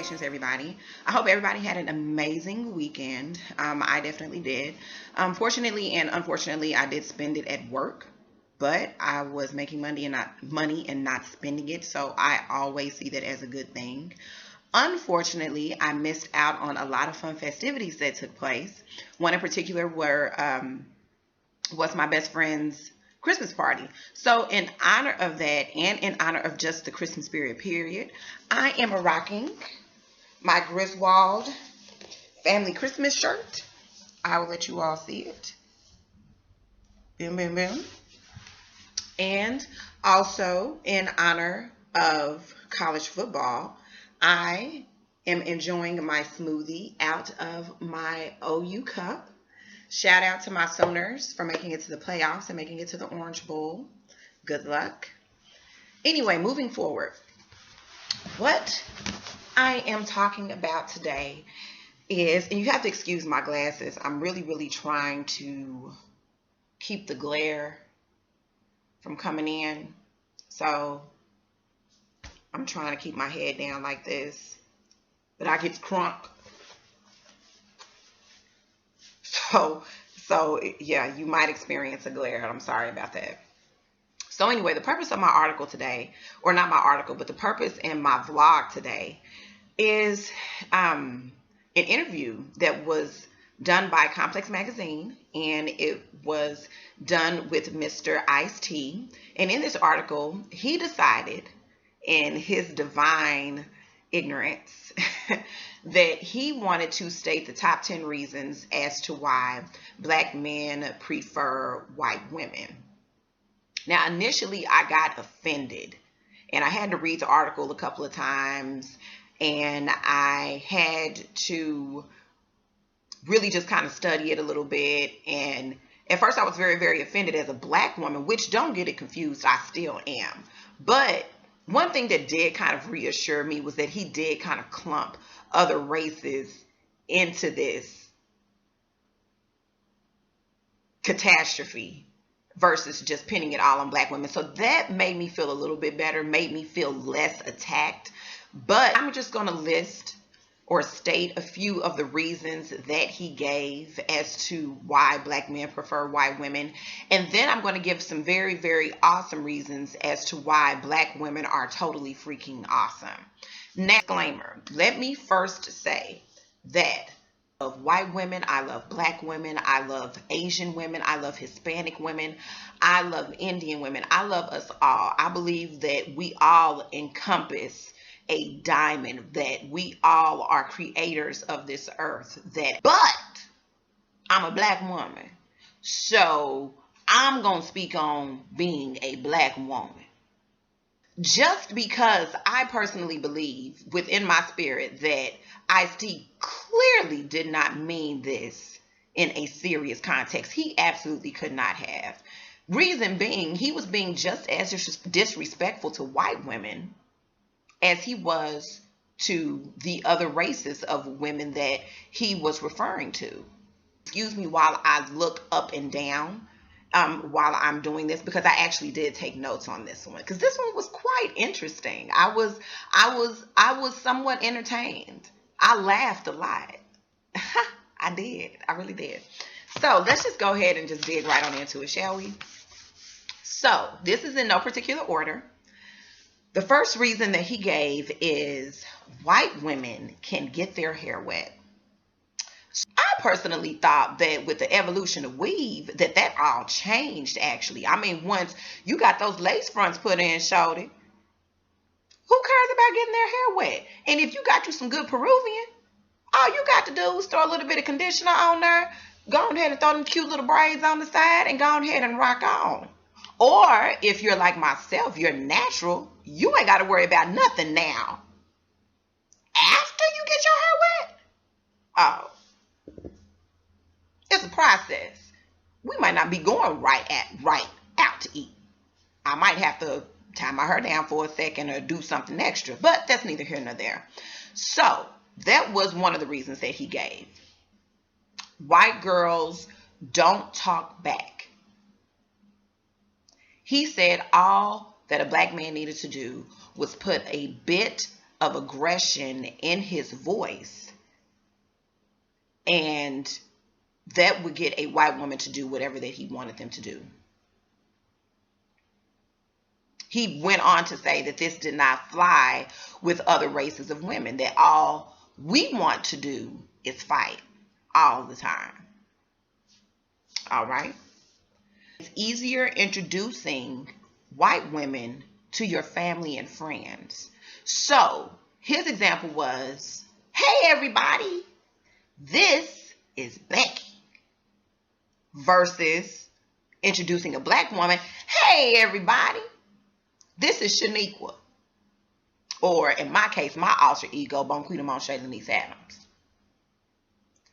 Congratulations, everybody. I hope everybody had an amazing weekend. I definitely did. Fortunately and unfortunately, I did spend it at work, but I was making money and not spending it, so I always see that as a good thing. Unfortunately, I missed out on a lot of fun festivities that took place. One in particular was my best friend's Christmas party. So, in honor of that and in honor of just the Christmas spirit period, I am rocking my Griswold family Christmas shirt. I will let you all see it. Boom, boom, boom. And also, in honor of college football, I am enjoying my smoothie out of my OU cup. Shout out to my Sooners for making it to the playoffs and making it to the Orange Bowl. Good luck. Anyway, moving forward, what I am talking about today is, and you have to excuse my glasses, I'm really, really trying to keep the glare from coming in. So I'm trying to keep my head down like this, but I get crunk. So yeah, you might experience a glare. I'm sorry about that. So anyway, the purpose of my article today, or not my article, but the purpose in my vlog today is an interview that was done by Complex Magazine, and it was done with Mr. Ice-T. And in this article, he decided, in his divine ignorance, that he wanted to state the top 10 reasons as to why black men prefer white women. Now, initially, I got offended, and I had to read the article a couple of times, and I had to really just kind of study it a little bit. And at first, I was very, very offended as a black woman, which, don't get it confused, I still am. But one thing that did kind of reassure me was that he did kind of clump other races into this catastrophe versus just pinning it all on black women. So that made me feel a little bit better, made me feel less attacked. But I'm just going to list or state a few of the reasons that he gave as to why black men prefer white women. And then I'm going to give some very, very awesome reasons as to why black women are totally freaking awesome. Next, disclaimer. Let me first say that I love white women, I love black women, I love Asian women, I love Hispanic women, I love Indian women, I love us all. I believe that we all encompass a diamond, that we all are creators of this earth. But I'm a black woman, so I'm gonna speak on being a black woman. Just because I personally believe within my spirit that Ice-T clearly did not mean this in a serious context. He absolutely could not have. Reason being, he was being just as disrespectful to white women as he was to the other races of women that he was referring to. Excuse me while I look up and down while I'm doing this, because I actually did take notes on this one, because this one was quite interesting. I was somewhat entertained. I laughed a lot. I did. I really did. So let's just go ahead and just dig right on into it, shall we? So this is in no particular order. The first reason that he gave is white women can get their hair wet. I personally thought that with the evolution of weave, that all changed, actually. I mean, once you got those lace fronts put in, shorty, who cares about getting their hair wet? And if you got you some good Peruvian, all you got to do is throw a little bit of conditioner on there, go ahead and throw them cute little braids on the side, and go ahead and rock on. Or if you're like myself, you're natural, you ain't got to worry about nothing now. After you get your hair wet, oh, it's a process. We might not be going right out to eat. I might have to tie my hair down for a second or do something extra, but that's neither here nor there. So that was one of the reasons that he gave. White girls don't talk back. He said all that a black man needed to do was put a bit of aggression in his voice, and that would get a white woman to do whatever that he wanted them to do. He went on to say that this did not fly with other races of women, that all we want to do is fight all the time. All right? It's easier introducing white women to your family and friends. So his example was, hey everybody, this is Becky. Versus introducing a black woman, hey everybody, this is Shaniqua. Or in my case, my alter ego, Bonquita Monche Lanice Adams.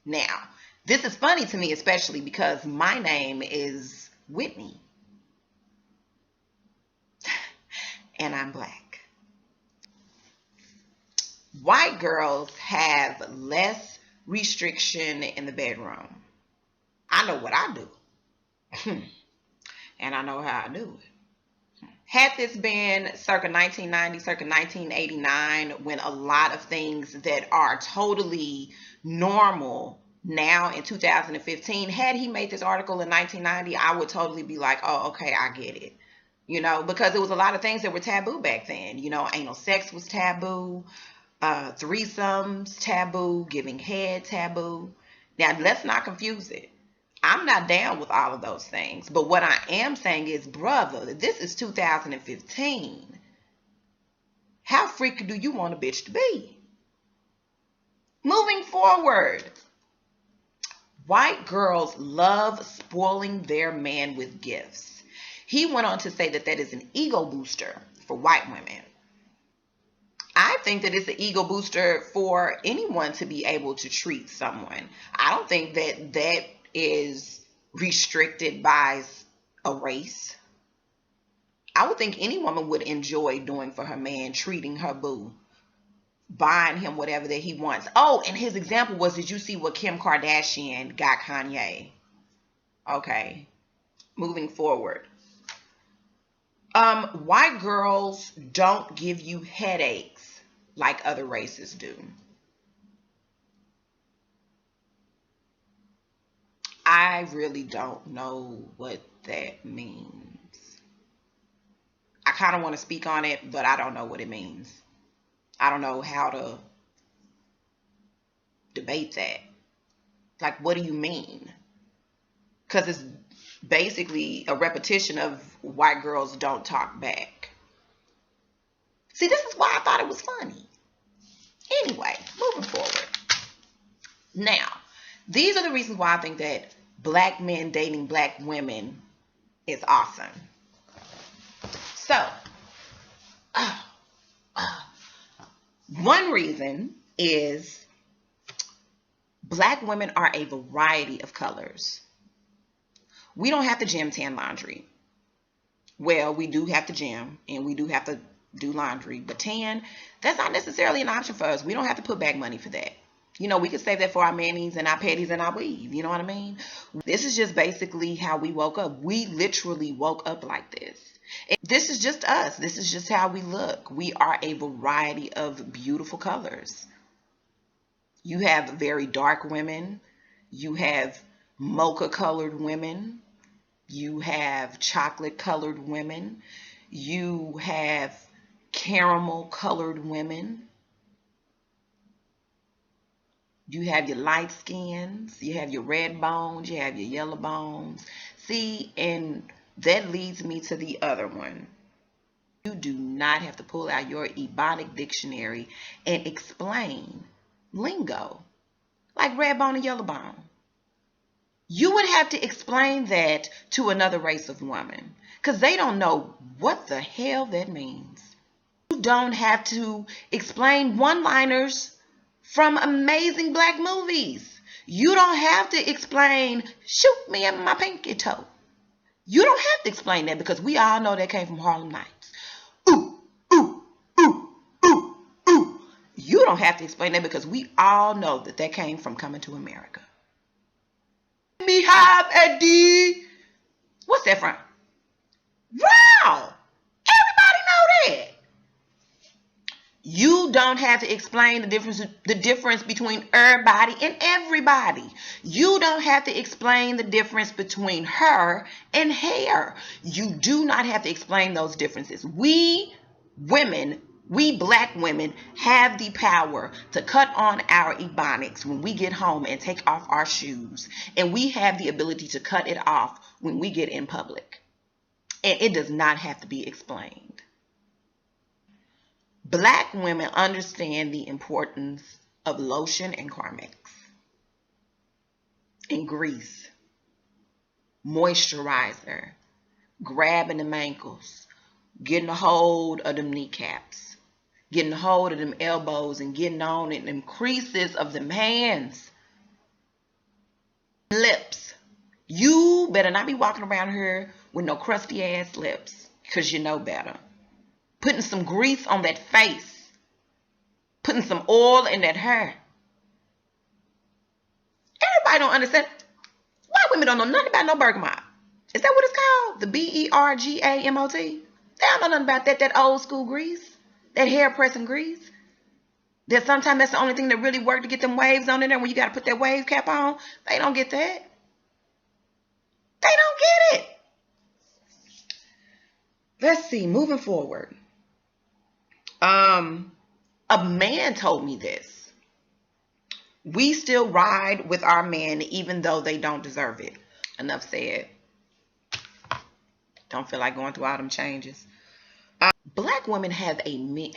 Now, this is funny to me, especially because my name is Whitney. And I'm black. White girls have less restriction in the bedroom. I know what I do. And I know how I do it. Had this been circa 1990, circa 1989, when a lot of things that are totally normal now in 2015, had he made this article in 1990, I would totally be like, oh, okay, I get it. You know, because there was a lot of things that were taboo back then. You know, anal sex was taboo, threesomes taboo, giving head taboo. Now, let's not confuse it. I'm not down with all of those things. But what I am saying is, brother, this is 2015. How freaky do you want a bitch to be? Moving forward, white girls love spoiling their man with gifts. He went on to say that that is an ego booster for white women. I think that it's an ego booster for anyone to be able to treat someone. I don't think that that is restricted by a race. I would think any woman would enjoy doing for her man, treating her boo, buying him whatever that he wants. Oh, and his example was, did you see what Kim Kardashian got Kanye? Okay, moving forward. White girls don't give you headaches like other races do. I really don't know what that means. I kind of want to speak on it, but I don't know what it means. I don't know how to debate that. Like, what do you mean? Because it's basically a repetition of white girls don't talk back. See, this is why I thought it was funny. Anyway, moving forward. Now, these are the reasons why I think that black men dating black women is awesome. So, one reason is black women are a variety of colors. We don't have to gym tan laundry. Well, we do have to gym and we do have to do laundry, but tan, that's not necessarily an option for us. We don't have to put back money for that. You know, we could save that for our manis and our petties and our weave. You know what I mean? This is just basically how we woke up. We literally woke up like this. And this is just us. This is just how we look. We are a variety of beautiful colors. You have very dark women. You have mocha colored women. You have chocolate colored women. You have caramel colored women. You have your light skins, you have your red bones, you have your yellow bones. See, and that leads me to the other one. You do not have to pull out your Ebonic dictionary and explain lingo like red bone and yellow bone. You would have to explain that to another race of woman because they don't know what the hell that means. You don't have to explain one-liners from amazing black movies. You don't have to explain, shoot me in my pinky toe. You don't have to explain that because we all know that came from Harlem Nights. Ooh, ooh, ooh, ooh, ooh. You don't have to explain that because we all know that that came from Coming to America. Me have Eddie. What's that from? Wow. Everybody know that. You You don't have to explain the difference between everybody and everybody. You don't have to explain the difference between her and hair. You do not have to explain those differences. We women, we black women, have the power to cut on our ebonics when we get home and take off our shoes. And we have the ability to cut it off when we get in public. And it does not have to be explained. Black women understand the importance of lotion and Carmex and grease, moisturizer, grabbing them ankles, getting a hold of them kneecaps, getting a hold of them elbows and getting on in them creases of them hands. Lips. You better not be walking around here with no crusty ass lips, because you know better. Putting some grease on that face. Putting some oil in that hair. Everybody don't understand. White women don't know nothing about no bergamot. Is that what it's called? The bergamot? They don't know nothing about that old school grease. That hair pressing grease. That sometimes that's the only thing that really worked to get them waves on in there when you got to put that wave cap on. They don't get that. They don't get it. Let's see, moving forward. A man told me this. We still ride with our men even though they don't deserve it. Enough said. Don't feel like going through all them changes. Black women have a mean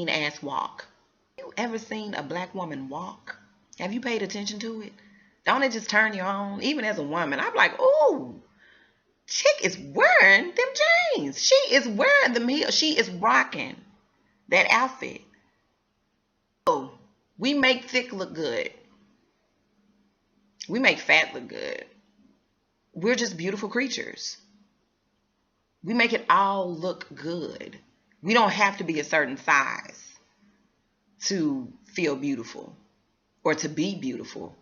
ass walk. Have you ever seen a black woman walk? Have you paid attention to it? Don't it just turn you on? Even as a woman, I'm like, ooh, chick is wearing them jeans. She is wearing them heels. She is rocking that outfit. Oh, we make thick look good. We make fat look good. We're just beautiful creatures. We make it all look good. We don't have to be a certain size to feel beautiful or to be beautiful.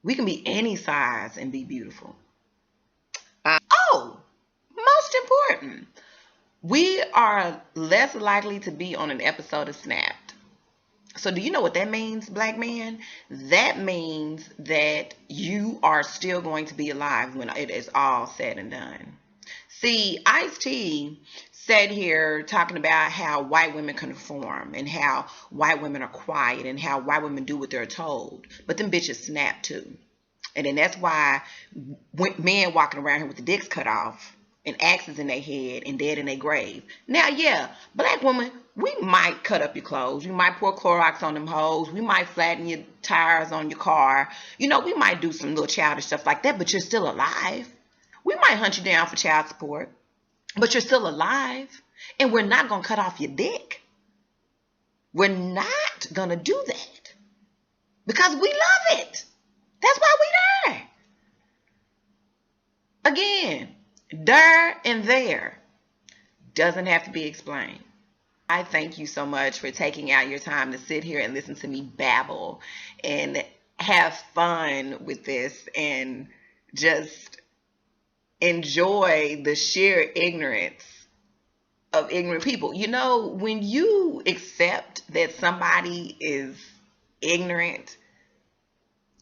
We can be any size and be beautiful. Most important, we are less likely to be on an episode of Snapped. So do you know what that means, black man? That means that you are still going to be alive when it is all said and done. See, Ice-T sat here talking about how white women conform and how white women are quiet and how white women do what they're told. But them bitches snap too. And then that's why men walking around here with the dicks cut off and axes in their head and dead in their grave. Now, yeah, black women, we might cut up your clothes. We might pour Clorox on them hoes. We might flatten your tires on your car. You know, we might do some little childish stuff like that, but you're still alive. We might hunt you down for child support, but you're still alive. And we're not going to cut off your dick. We're not going to do that because we love it. That's why we there. Again, there and there doesn't have to be explained. I thank you so much for taking out your time to sit here and listen to me babble and have fun with this and just enjoy the sheer ignorance of ignorant people. You know, when you accept that somebody is ignorant,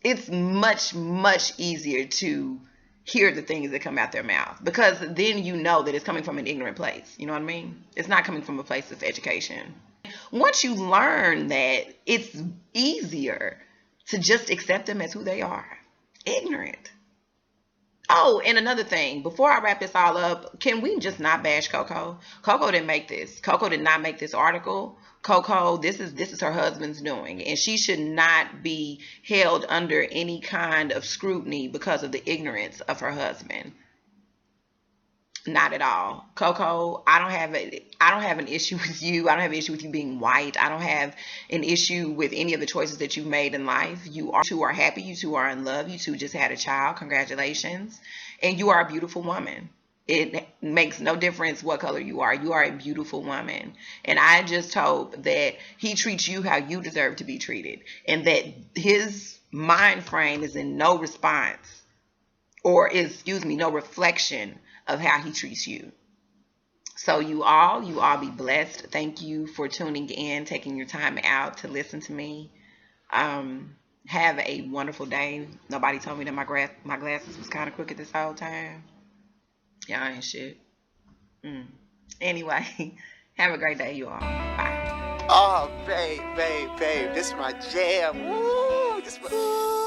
it's much, much easier to hear the things that come out their mouth, because then you know that it's coming from an ignorant place. You know what I mean? It's not coming from a place of education. Once you learn that, it's easier to just accept them as who they are, ignorant. Oh, and another thing, before I wrap this all up, can we just not bash Coco? Coco didn't make this. Coco did not make this article. Coco, this is her husband's doing, and she should not be held under any kind of scrutiny because of the ignorance of her husband. Not at all. Coco, I don't have an issue with you. I don't have an issue with you being white. I don't have an issue with any of the choices that you've made in life. You two are happy. You two are in love. You two just had a child. Congratulations. And you are a beautiful woman. It makes no difference what color you are. You are a beautiful woman. And I just hope that he treats you how you deserve to be treated, and that his mind frame is in no response or no reflection of how he treats you. So you all be blessed. Thank you for tuning in, taking your time out to listen to me. Um, have a wonderful day. Nobody told me that my glasses was kind of crooked this whole time. Y'all ain't shit. Anyway, have a great day, you all. Bye. Oh, babe, this is my jam. Woo!